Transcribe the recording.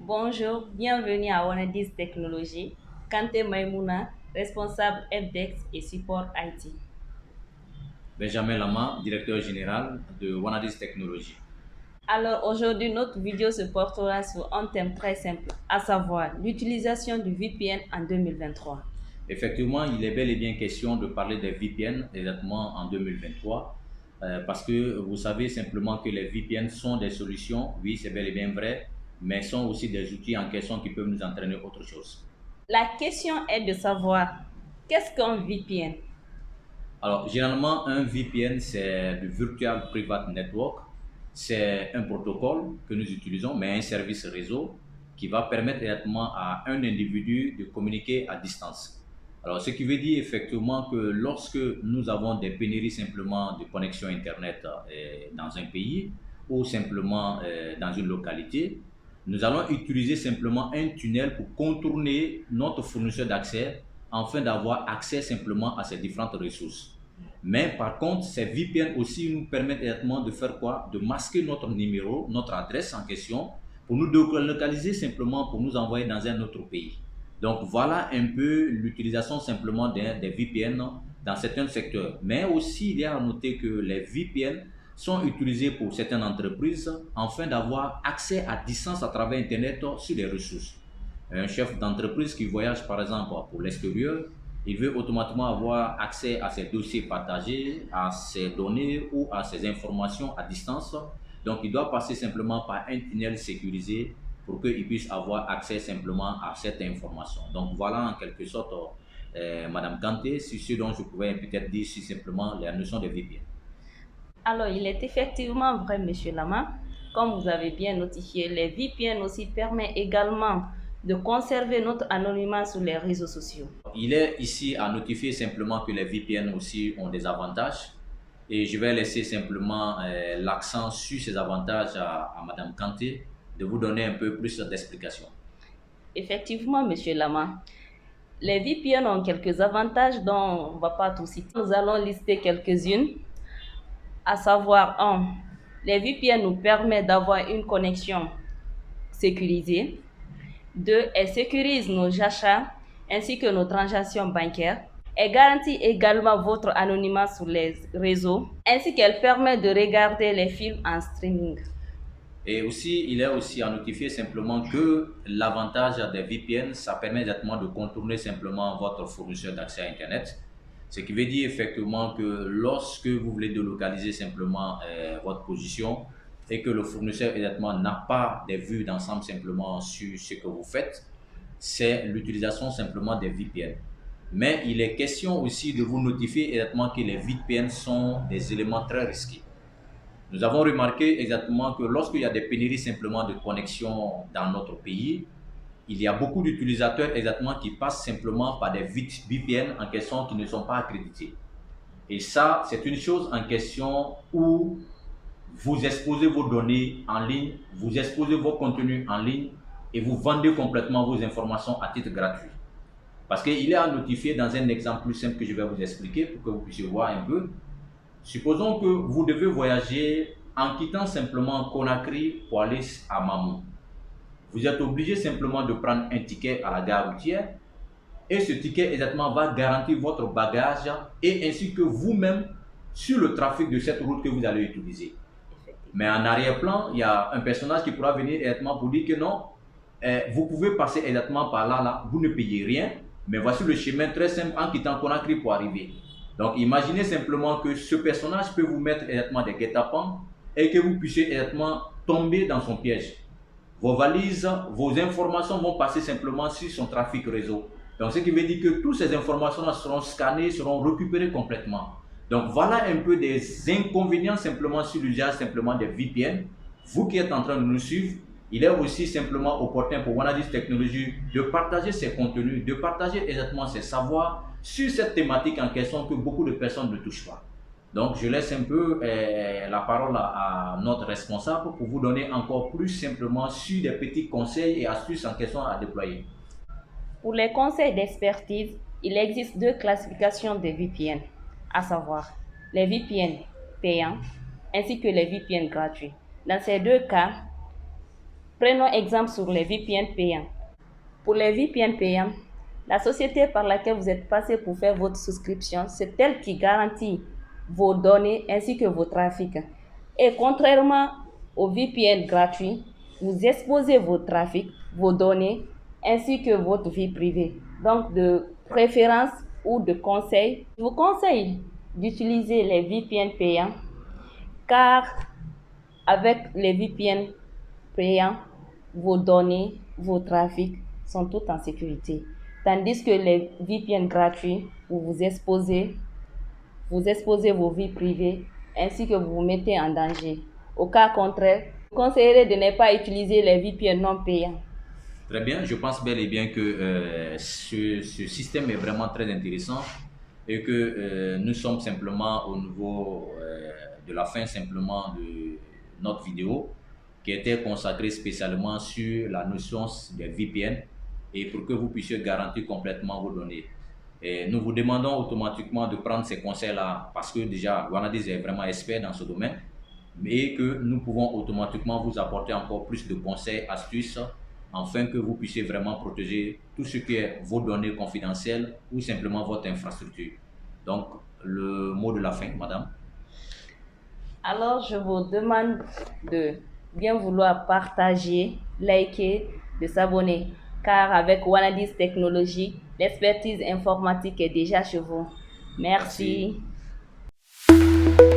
Bonjour, bienvenue à Onadis Technologies. Kante Maimouna, responsable FDEX et support IT. Benjamin Lama, directeur général de Wanadis Technologies. Alors aujourd'hui, notre vidéo se portera sur un thème très simple, à savoir l'utilisation du VPN en 2023. Effectivement, il est bel et bien question de parler des VPN exactement en 2023 parce que vous savez simplement que les VPN sont des solutions, oui, c'est bel et bien vrai, mais sont aussi des outils en question qui peuvent nous entraîner autre chose. La question est de savoir qu'est-ce qu'un VPN? Alors, généralement, un VPN, c'est du Virtual Private Network. C'est un protocole que nous utilisons, mais un service réseau qui va permettre directement à un individu de communiquer à distance. Alors, ce qui veut dire effectivement que lorsque nous avons des pénuries simplement de connexion Internet dans un pays ou simplement dans une localité, nous allons utiliser simplement un tunnel pour contourner notre fournisseur d'accès afin d'avoir accès simplement à ces différentes ressources. Mais par contre, ces VPN aussi nous permettent directement de faire quoi? De masquer notre numéro, notre adresse en question, pour nous localiser simplement pour nous envoyer dans un autre pays. Donc voilà un peu l'utilisation simplement des VPN dans certains secteurs. Mais aussi, il y a à noter que les VPN sont utilisés pour certaines entreprises afin d'avoir accès à distance à travers Internet sur les ressources. Un chef d'entreprise qui voyage par exemple pour l'extérieur, il veut automatiquement avoir accès à ses dossiers partagés, à ses données ou à ses informations à distance. Donc, il doit passer simplement par un tunnel sécurisé pour qu'il puisse avoir accès simplement à cette information. Donc, voilà en quelque sorte, Madame Kanté, sur ce dont je pouvais peut-être dire si simplement la notion de VPN. Alors, il est effectivement vrai, Monsieur Lama, comme vous avez bien notifié, les VPN aussi permettent également de conserver notre anonymat sur les réseaux sociaux. Il est ici à notifier simplement que les VPN aussi ont des avantages et je vais laisser simplement l'accent sur ces avantages à Madame Kanté de vous donner un peu plus d'explications. Effectivement, Monsieur Lama, les VPN ont quelques avantages dont on ne va pas tout citer. Nous allons lister quelques-unes, à savoir, un, les VPN nous permettent d'avoir une connexion sécurisée. Deux, elles sécurisent nos achats ainsi que nos transactions bancaires. Elle garantit également votre anonymat sur les réseaux, ainsi qu'elle permet de regarder les films en streaming. Et aussi, il est aussi à notifier simplement que l'avantage des VPN, ça permet exactement de contourner simplement votre fournisseur d'accès à Internet. Ce qui veut dire effectivement que lorsque vous voulez délocaliser simplement votre position et que le fournisseur exactement n'a pas des vues d'ensemble simplement sur ce que vous faites, c'est l'utilisation simplement des VPN. Mais il est question aussi de vous notifier exactement que les VPN sont des éléments très risqués. Nous avons remarqué exactement que lorsqu'il y a des pénuries simplement de connexion dans notre pays, il y a beaucoup d'utilisateurs exactement qui passent simplement par des VPN en question qui ne sont pas accrédités. Et ça, c'est une chose en question où vous exposez vos données en ligne, vous exposez vos contenus en ligne et vous vendez complètement vos informations à titre gratuit. Parce qu'il est à notifier dans un exemple plus simple que je vais vous expliquer pour que vous puissiez voir un peu. Supposons que vous devez voyager en quittant simplement Conakry pour aller à Mamou. Vous êtes obligé simplement de prendre un ticket à la gare routière et ce ticket exactement va garantir votre bagage et ainsi que vous-même sur le trafic de cette route que vous allez utiliser. Mais en arrière-plan, il y a un personnage qui pourra venir exactement pour dire que non, vous pouvez passer exactement par là, là, vous ne payez rien, mais voici le chemin très simple en quittant Conakry pour arriver. Donc imaginez simplement que ce personnage peut vous mettre exactement des guet-apens et que vous puissiez exactement tomber dans son piège. Vos valises, vos informations vont passer simplement sur son trafic réseau. Donc ce qui veut dire que toutes ces informations seront scannées, seront récupérées complètement. Donc voilà un peu des inconvénients simplement sur l'usage simplement des VPN. Vous qui êtes en train de nous suivre, il est aussi simplement opportun pour Wanadis Technologies de partager ses contenus, de partager exactement ses savoirs sur cette thématique en question que beaucoup de personnes ne touchent pas. Donc, je laisse un peu la parole à notre responsable pour vous donner encore plus simplement sur des petits conseils et astuces en question à déployer. Pour les conseils d'expertise, il existe deux classifications de VPN, à savoir les VPN payants ainsi que les VPN gratuits. Dans ces deux cas, Prenons exemple sur les VPN payants. Pour les VPN payants, la société par laquelle vous êtes passé pour faire votre souscription, c'est elle qui garantit vos données ainsi que vos trafics. Et contrairement aux VPN gratuits, vous exposez vos trafics, vos données ainsi que votre vie privée. Donc, de préférence ou de conseil, je vous conseille d'utiliser les VPN payants car avec les VPN payants, vos données, vos trafics sont tous en sécurité. Tandis que les VPN gratuits, vous exposez vos vies privées ainsi que vous vous mettez en danger. Au cas contraire, je vous conseillerais de ne pas utiliser les VPN non payants. Très bien, je pense bel et bien que ce système est vraiment très intéressant et que nous sommes simplement au niveau de la fin simplement de notre vidéo qui était consacrée spécialement sur la notion des VPN et pour que vous puissiez garantir complètement vos données. Et nous vous demandons automatiquement de prendre ces conseils-là parce que déjà, Wanadis est vraiment expert dans ce domaine et que nous pouvons automatiquement vous apporter encore plus de conseils, astuces afin que vous puissiez vraiment protéger tout ce qui est vos données confidentielles ou simplement votre infrastructure. Donc, le mot de la fin, madame. Alors, je vous demande de bien vouloir partager, liker, de s'abonner, car avec Wanadis Technologies, l'expertise informatique est déjà chez vous. Merci. Merci.